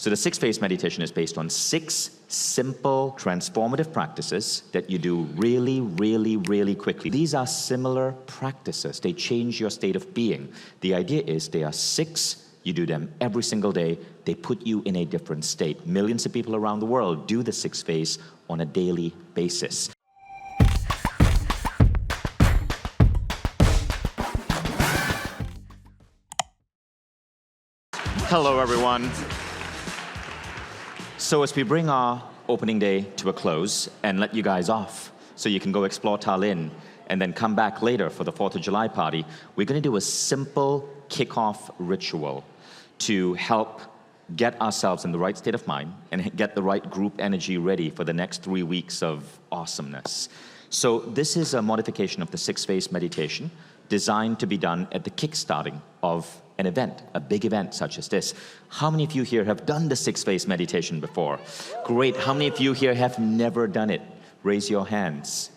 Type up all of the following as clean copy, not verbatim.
So the six-phase meditation is based on 6 simple, transformative practices that you do really, really, really quickly. These are similar practices. They change your state of being. The idea is they are 6. You do them every single day. They put you in a different state. Millions of people around the world do the 6-phase on a daily basis. Hello, everyone. So as we bring our opening day to a close and let you guys off so you can go explore Tallinn and then come back later for the 4th of July party, we're going to do a simple kickoff ritual to help get ourselves in the right state of mind and get the right group energy ready for the next 3 weeks of awesomeness. So this is a modification of the 6-phase meditation designed to be done at the kickstarting of an event, a big event such as this. How many of you here have done the 6-phase meditation before? Great. How many of you here have never done it? Raise your hands.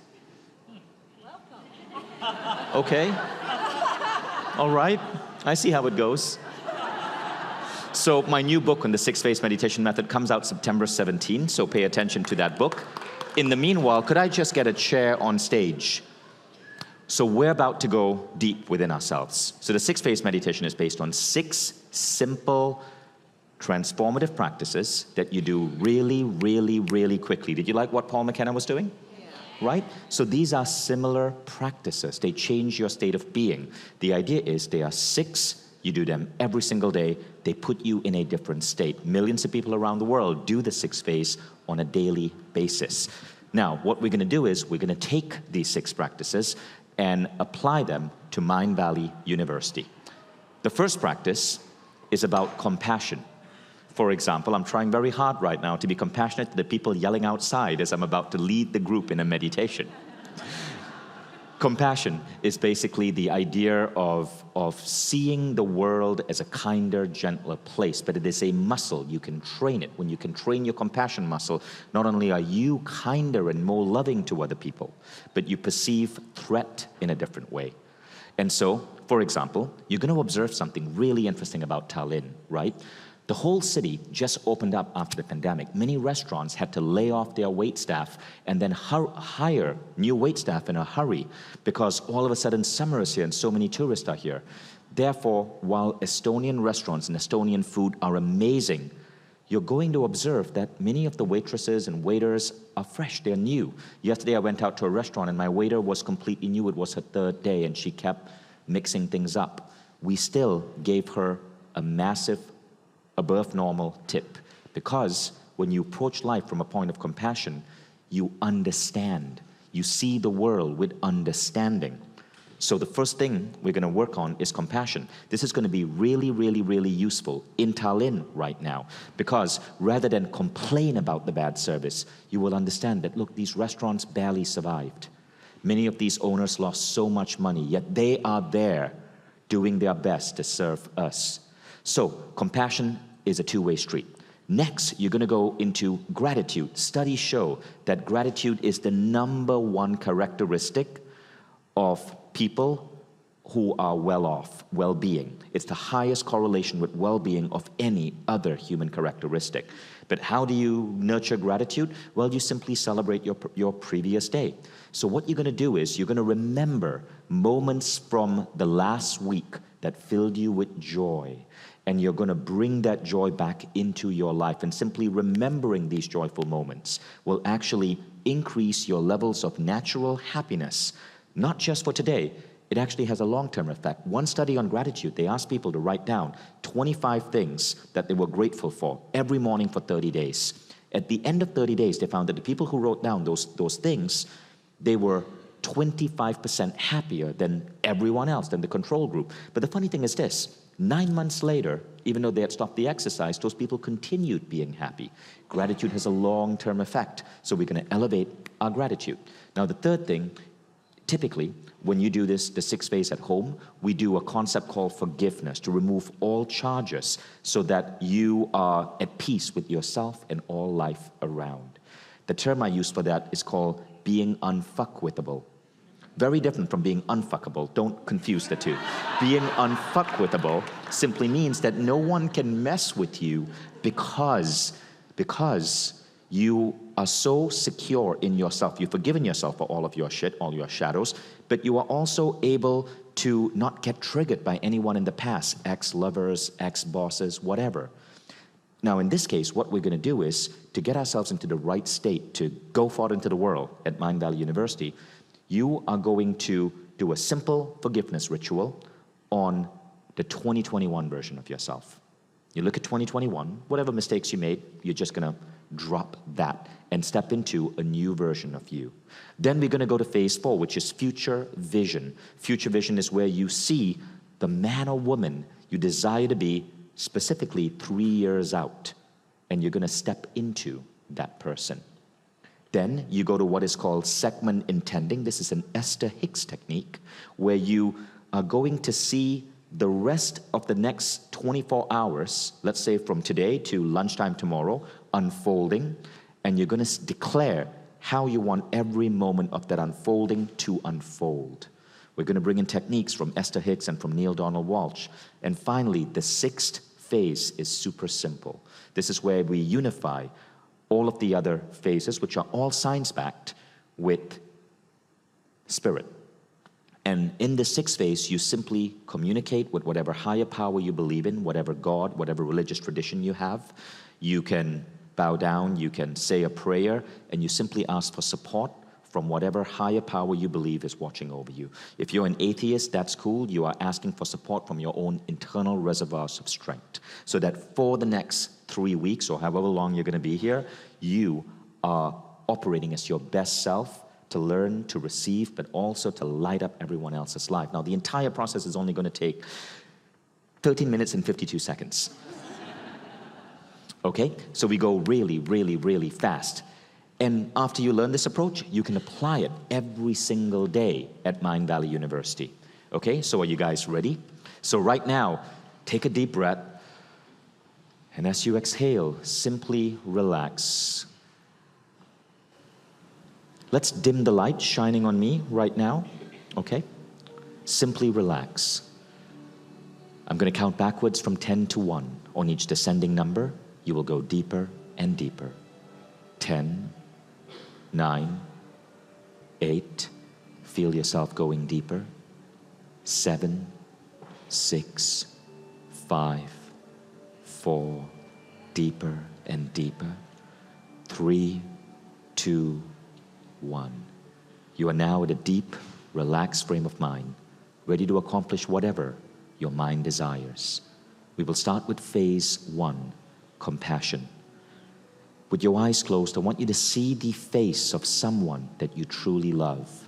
Okay. All right. I see how it goes. So my new book on the 6-phase meditation method comes out September 17, so pay attention to that book. In the meanwhile, could I just get a chair on stage? So we're about to go deep within ourselves. So the 6-phase meditation is based on 6 simple, transformative practices that you do really, really, really quickly. Did you like what Paul McKenna was doing? Yeah. Right? So these are similar practices. They change your state of being. The idea is they are 6. You do them every single day. They put you in a different state. Millions of people around the world do the 6-phase on a daily basis. Now, what we're going to do is we're going to take these 6 practices and apply them to Mindvalley University. The first practice is about compassion. For example, I'm trying very hard right now to be compassionate to the people yelling outside as I'm about to lead the group in a meditation. Compassion is basically the idea of seeing the world as a kinder, gentler place, but it is a muscle. You can train it. When you can train your compassion muscle, not only are you kinder and more loving to other people, but you perceive threat in a different way. And so, for example, you're going to observe something really interesting about Tallinn, right? The whole city just opened up after the pandemic. Many restaurants had to lay off their waitstaff and then hire new waitstaff in a hurry because all of a sudden summer is here and so many tourists are here. Therefore, while Estonian restaurants and Estonian food are amazing, you're going to observe that many of the waitresses and waiters are fresh, they're new. Yesterday I went out to a restaurant and my waiter was completely new. It was her 3rd day and she kept mixing things up. We still gave her a massive above normal tip, because when you approach life from a point of compassion, you understand. You see the world with understanding. So the first thing we're going to work on is compassion. This is going to be really, really, really useful in Tallinn right now, because rather than complain about the bad service, you will understand that, look, these restaurants barely survived. Many of these owners lost so much money, yet they are there doing their best to serve us. So compassion is a two-way street. Next, you're going to go into gratitude. Studies show that gratitude is the #1 characteristic of people who are well off, well-being. It's the highest correlation with well-being of any other human characteristic. But how do you nurture gratitude? Well, you simply celebrate your previous day. So what you're going to do is you're going to remember moments from the last week that filled you with joy. And you're going to bring that joy back into your life. And simply remembering these joyful moments will actually increase your levels of natural happiness, not just for today. It actually has a long-term effect. One study on gratitude, they asked people to write down 25 things that they were grateful for every morning for 30 days. At the end of 30 days, they found that the people who wrote down those things, they were 25% happier than everyone else, than the control group. But the funny thing is this, 9 months later, even though they had stopped the exercise, those people continued being happy. Gratitude has a long-term effect, so we're going to elevate our gratitude. Now, the third thing, typically, when you do this, the 6-phase at home, we do a concept called forgiveness to remove all charges so that you are at peace with yourself and all life around. The term I use for that is called being unfuckwithable. Very different from being unfuckable. Don't confuse the two. Being unfuckwithable simply means that no one can mess with you because you are so secure in yourself. You've forgiven yourself for all of your shit, all your shadows, but you are also able to not get triggered by anyone in the past, ex-lovers, ex-bosses, whatever. Now, in this case, what we're going to do is to get ourselves into the right state to go forward into the world at Mindvalley University. You are going to do a simple forgiveness ritual on the 2021 version of yourself. You look at 2021, whatever mistakes you made, you're just going to drop that and step into a new version of you. Then we're going to go to phase 4, which is future vision. Future vision is where you see the man or woman you desire to be specifically 3 years out, and you're going to step into that person. Then you go to what is called segment intending. This is an Esther Hicks technique where you are going to see the rest of the next 24 hours, let's say from today to lunchtime tomorrow, unfolding, and you're going to declare how you want every moment of that unfolding to unfold. We're going to bring in techniques from Esther Hicks and from Neil Donald Walsh. And finally, the 6th phase is super simple. This is where we unify all of the other phases, which are all science-backed, with spirit. And in the 6th phase, you simply communicate with whatever higher power you believe in, whatever God, whatever religious tradition you have. You can bow down, you can say a prayer, and you simply ask for support from whatever higher power you believe is watching over you. If you're an atheist, that's cool. You are asking for support from your own internal reservoirs of strength, so that for the next 3 weeks or however long you're going to be here, you are operating as your best self to learn, to receive, but also to light up everyone else's life. Now, the entire process is only going to take 13 minutes and 52 seconds. Okay? So we go really, really, really fast. And after you learn this approach, you can apply it every single day at Mindvalley University. Okay? So are you guys ready? So right now, take a deep breath. And as you exhale, simply relax. Let's dim the light shining on me right now, okay? Simply relax. I'm going to count backwards from 10 to 1. On each descending number, you will go deeper and deeper. 10, 9, 8, feel yourself going deeper. 7, 6, 5, 4, deeper and deeper. 3, 2, 1. You are now at a deep, relaxed frame of mind, ready to accomplish whatever your mind desires. We will start with phase 1, compassion. With your eyes closed, I want you to see the face of someone that you truly love.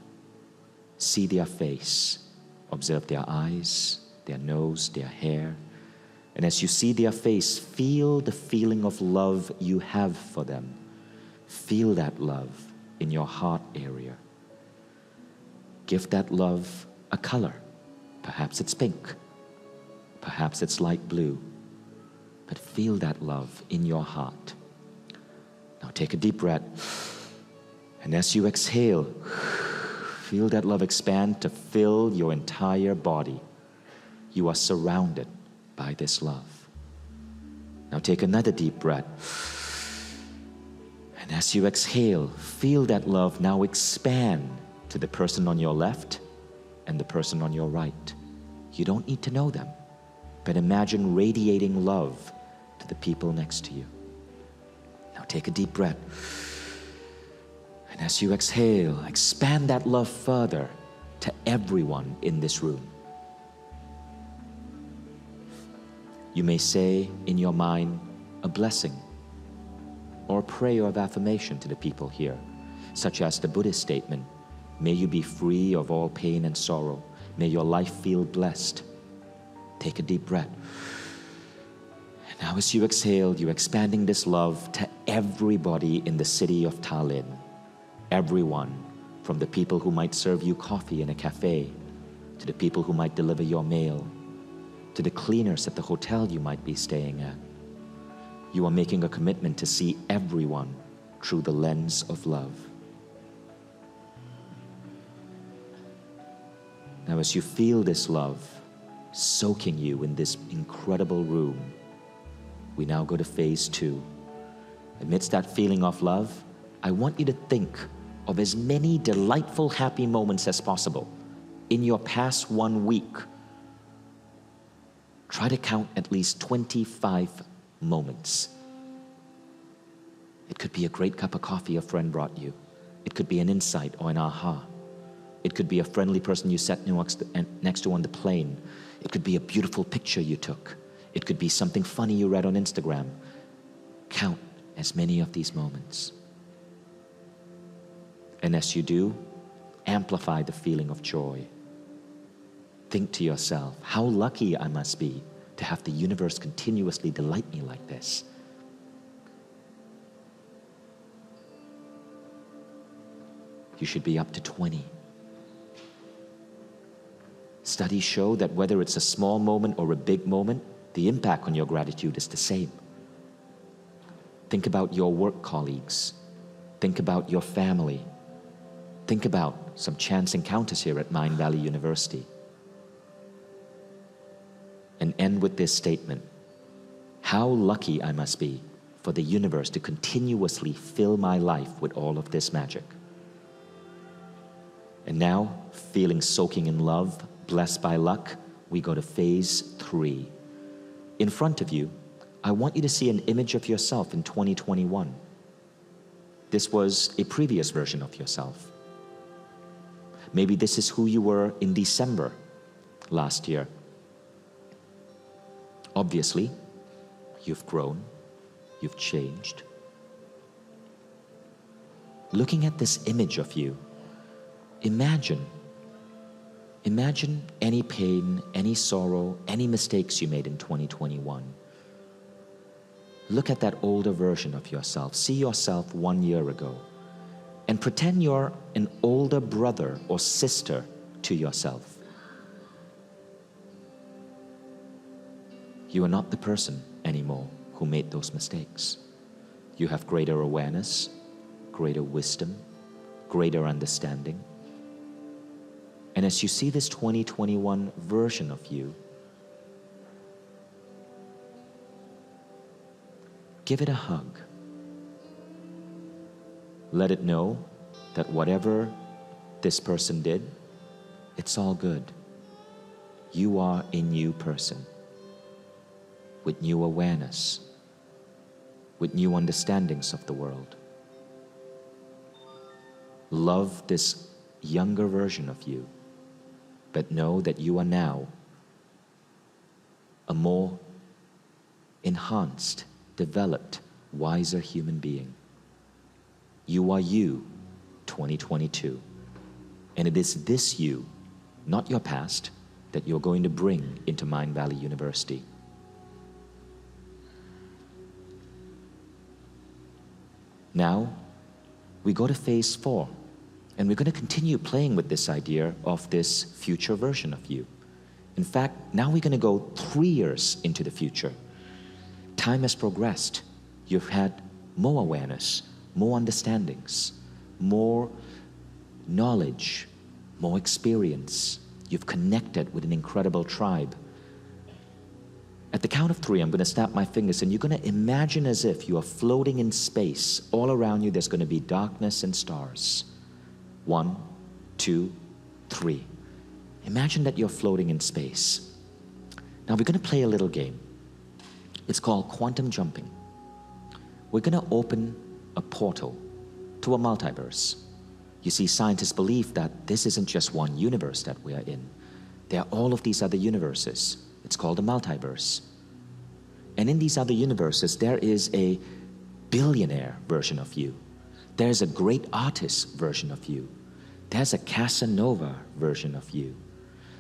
See their face. Observe their eyes, their nose, their hair. And as you see their face, feel the feeling of love you have for them. Feel that love in your heart area. Give that love a color. Perhaps it's pink. Perhaps it's light blue. But feel that love in your heart. Now take a deep breath. And as you exhale, feel that love expand to fill your entire body. You are surrounded by this love. Now take another deep breath. And as you exhale, feel that love now expand to the person on your left and the person on your right. You don't need to know them, but imagine radiating love to the people next to you. Now take a deep breath. And as you exhale, expand that love further to everyone in this room. You may say in your mind a blessing or a prayer of affirmation to the people here, such as the Buddhist statement, may you be free of all pain and sorrow. May your life feel blessed. Take a deep breath. And now as you exhale, you're expanding this love to everybody in the city of Tallinn. Everyone, from the people who might serve you coffee in a cafe, to the people who might deliver your mail, to the cleaners at the hotel you might be staying at. You are making a commitment to see everyone through the lens of love. Now, as you feel this love soaking you in this incredible room, we now go to phase 2. Amidst that feeling of love, I want you to think of as many delightful, happy moments as possible in your past 1 week. Try to count at least 25 moments. It could be a great cup of coffee a friend brought you. It could be an insight or an aha. It could be a friendly person you sat next to on the plane. It could be a beautiful picture you took. It could be something funny you read on Instagram. Count as many of these moments. And as you do, amplify the feeling of joy. Think to yourself, how lucky I must be to have the universe continuously delight me like this. You should be up to 20. Studies show that whether it's a small moment or a big moment, the impact on your gratitude is the same. Think about your work colleagues. Think about your family. Think about some chance encounters here at Mindvalley University. And end with this statement: how lucky I must be for the universe to continuously fill my life with all of this magic. And now, feeling soaking in love, blessed by luck, we go to phase 3. In front of you, I want you to see an image of yourself in 2021. This was a previous version of yourself. Maybe this is who you were in December last year. Obviously, you've grown, you've changed. Looking at this image of you, imagine any pain, any sorrow, any mistakes you made in 2021. Look at that older version of yourself. See yourself 1 year ago and pretend you're an older brother or sister to yourself. You are not the person anymore who made those mistakes. You have greater awareness, greater wisdom, greater understanding. And as you see this 2021 version of you, give it a hug. Let it know that whatever this person did, it's all good. You are a new person with new awareness, with new understandings of the world. Love this younger version of you, but know that you are now a more enhanced, developed, wiser human being. You are you, 2022. And it is this you, not your past, that you're going to bring into Mindvalley University. Now, we go to phase 4, and we're going to continue playing with this idea of this future version of you. In fact, now we're going to go 3 years into the future. Time has progressed. You've had more awareness, more understandings, more knowledge, more experience. You've connected with an incredible tribe. At the count of 3, I'm going to snap my fingers, and you're going to imagine as if you are floating in space. All around you, there's going to be darkness and stars. 1, 2, 3. Imagine that you're floating in space. Now we're going to play a little game. It's called quantum jumping. We're going to open a portal to a multiverse. You see, scientists believe that this isn't just one universe that we are in. There are all of these other universes. It's called a multiverse. And in these other universes, there is a billionaire version of you. There's a great artist version of you. There's a Casanova version of you.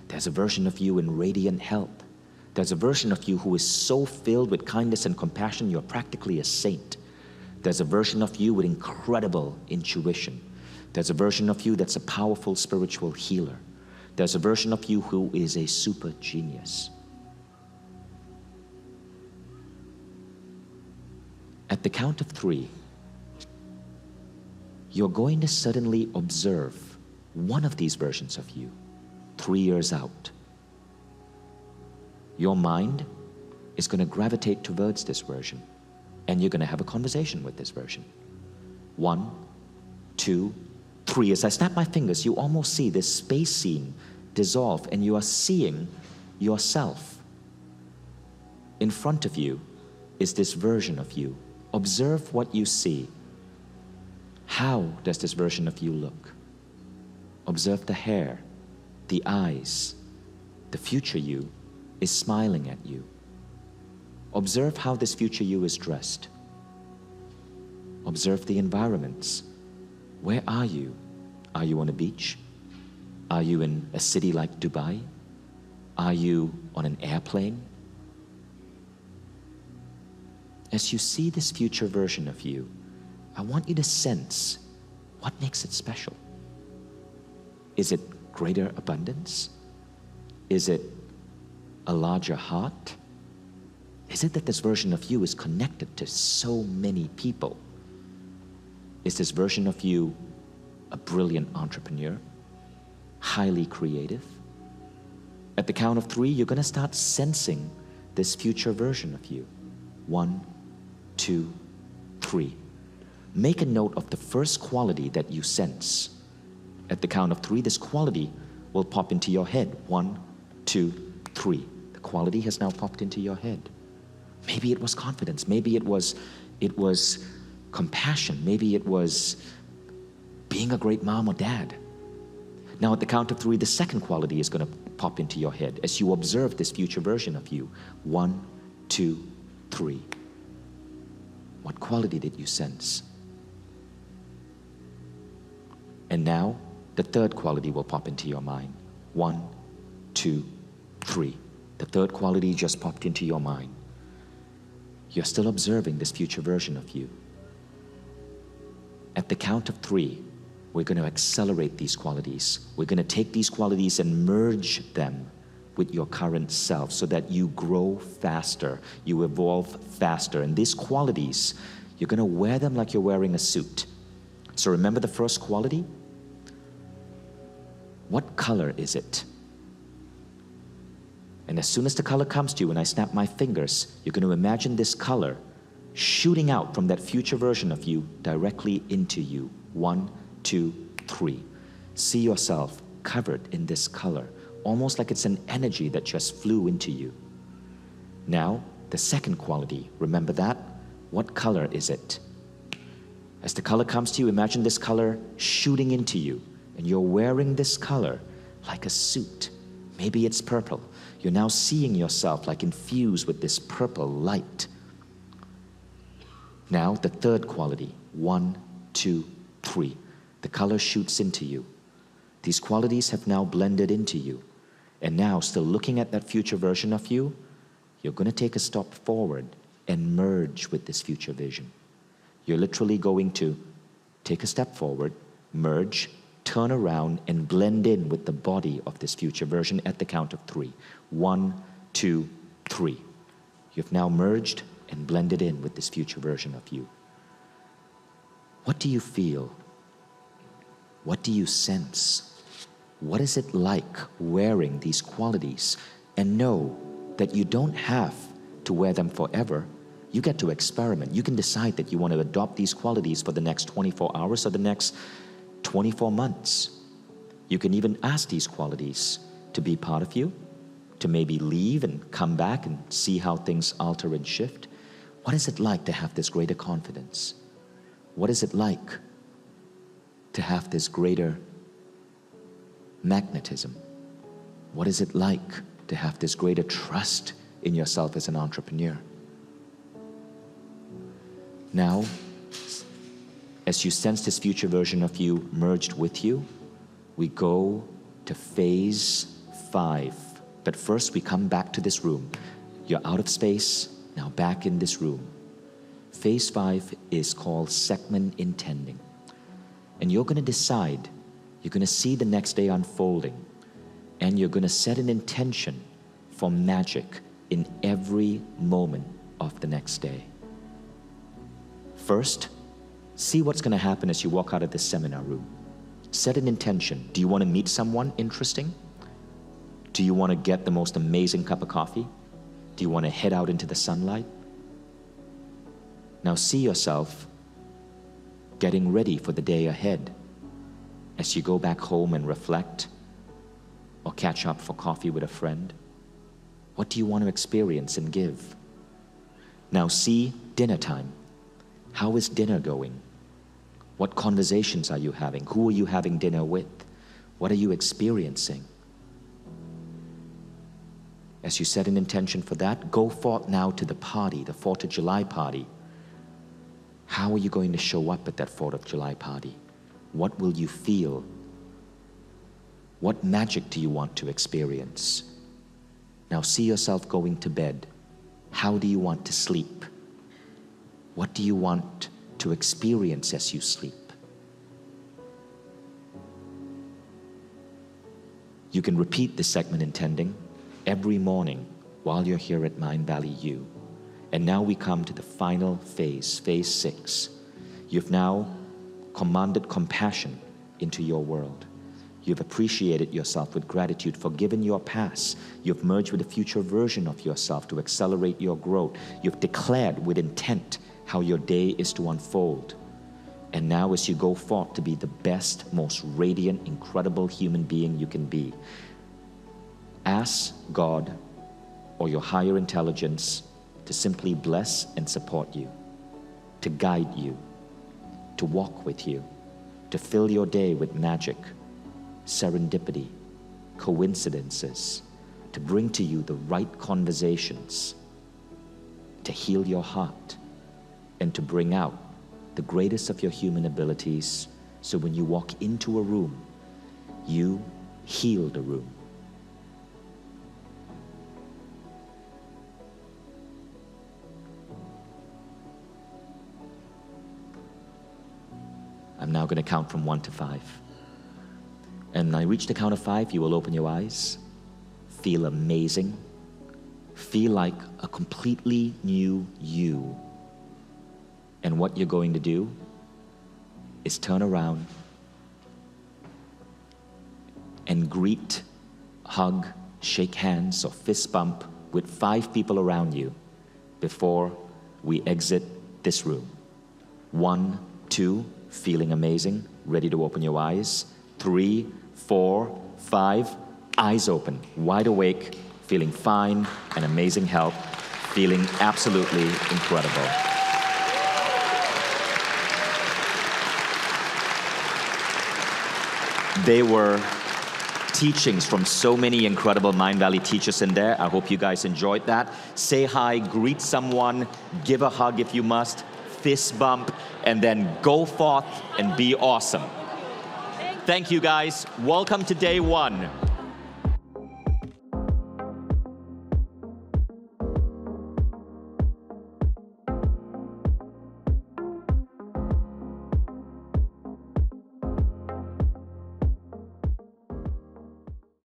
There's a version of you in radiant health. There's a version of you who is so filled with kindness and compassion, you're practically a saint. There's a version of you with incredible intuition. There's a version of you that's a powerful spiritual healer. There's a version of you who is a super genius. At the count of 3, you're going to suddenly observe one of these versions of you 3 years out, your mind is going to gravitate towards this version, and you're going to have a conversation with this version. 1, 2, 3. As I snap my fingers, you almost see this space scene dissolve, and you are seeing yourself. In front of you is this version of you. Observe what you see. How does this version of you look? Observe the hair, the eyes. The future you is smiling at you. Observe how this future you is dressed. Observe the environments. Where are you? Are you on a beach? Are you in a city like Dubai? Are you on an airplane? As you see this future version of you, I want you to sense what makes it special. Is it greater abundance? Is it a larger heart? Is it that this version of you is connected to so many people? Is this version of you a brilliant entrepreneur? Highly creative? At the count of 3, you're going to start sensing this future version of you. 1, 2, 3. Make a note of the first quality that you sense. At the count of 3, this quality will pop into your head. 1, 2, 3. The quality has now popped into your head. Maybe it was confidence. Maybe it was compassion. Maybe it was being a great mom or dad. Now at the count of 3, the second quality is going to pop into your head as you observe this future version of you. 1, 2, 3. What quality did you sense? And now the third quality will pop into your mind. 1, 2, 3. The third quality just popped into your mind. You're still observing this future version of you. At the count of 3, we're going to accelerate these qualities. We're going to take these qualities and merge them with your current self so that you grow faster, you evolve faster. And these qualities, you're going to wear them like you're wearing a suit. So remember the first quality? What color is it? And as soon as the color comes to you and I snap my fingers, you're going to imagine this color shooting out from that future version of you directly into you. 1, 2, 3. See yourself covered in this color, almost like it's an energy that just flew into you. Now, the second quality, remember that? What color is it? As the color comes to you, imagine this color shooting into you, and you're wearing this color like a suit. Maybe it's purple. You're now seeing yourself like infused with this purple light. Now, the third quality, 1, 2, 3. The color shoots into you. These qualities have now blended into you. And now, still looking at that future version of you, you're going to take a step forward and merge with this future vision. You're literally going to take a step forward, merge, turn around, and blend in with the body of this future version at the count of 3. 1, 2, 3. You've now merged and blended in with this future version of you. What do you feel? What do you sense? What is it like wearing these qualities? And know that you don't have to wear them forever. You get to experiment. You can decide that you want to adopt these qualities for the next 24 hours or the next 24 months. You can even ask these qualities to be part of you, to maybe leave and come back and see how things alter and shift. What is it like to have this greater confidence? What is it like to have this greater magnetism? What is it like to have this greater trust in yourself as an entrepreneur? Now, as you sense this future version of you merged with you, we go to phase 5. But first we come back to this room. You're out of space, now back in this room. Phase 5 is called segment intending. And you're going to decide, you're going to see the next day unfolding, and you're going to set an intention for magic in every moment of the next day. First, see what's going to happen as you walk out of this seminar room. Set an intention. Do you want to meet someone interesting? Do you want to get the most amazing cup of coffee? Do you want to head out into the sunlight? Now see yourself getting ready for the day ahead as you go back home and reflect or catch up for coffee with a friend. What do you want to experience and give? Now see dinner time. How is dinner going? What conversations are you having? Who are you having dinner with? What are you experiencing? As you set an intention for that, go forth now to the party, the 4th of July party. How are you going to show up at that 4th of July party? What will you feel? What magic do you want to experience? Now see yourself going to bed. How do you want to sleep? What do you want to experience as you sleep? You can repeat this segment intending every morning while you're here at Mindvalley U. And now we come to the final phase, phase 6. You've now commanded compassion into your world. You've appreciated yourself with gratitude, forgiven your past. You've merged with a future version of yourself to accelerate your growth. You've declared with intent how your day is to unfold. And now as you go forth to be the best, most radiant, incredible human being you can be, ask God or your higher intelligence to simply bless and support you, to guide you, to walk with you, to fill your day with magic, serendipity, coincidences, to bring to you the right conversations, to heal your heart, and to bring out the greatest of your human abilities, so when you walk into a room, you heal the room. I'm now going to count from 1 to 5. And when I reach the count of 5, you will open your eyes, feel amazing, feel like a completely new you. And what you're going to do is turn around and greet, hug, shake hands, or fist bump with 5 people around you before we exit this room. 1, 2, feeling amazing, ready to open your eyes. 3, 4, 5, eyes open, wide awake, feeling fine and amazing health, feeling absolutely incredible. There were teachings from so many incredible Mindvalley teachers in there. I hope you guys enjoyed that. Say hi, greet someone, give a hug if you must, fist bump, and then go forth and be awesome. Thank you guys. Welcome to day 1.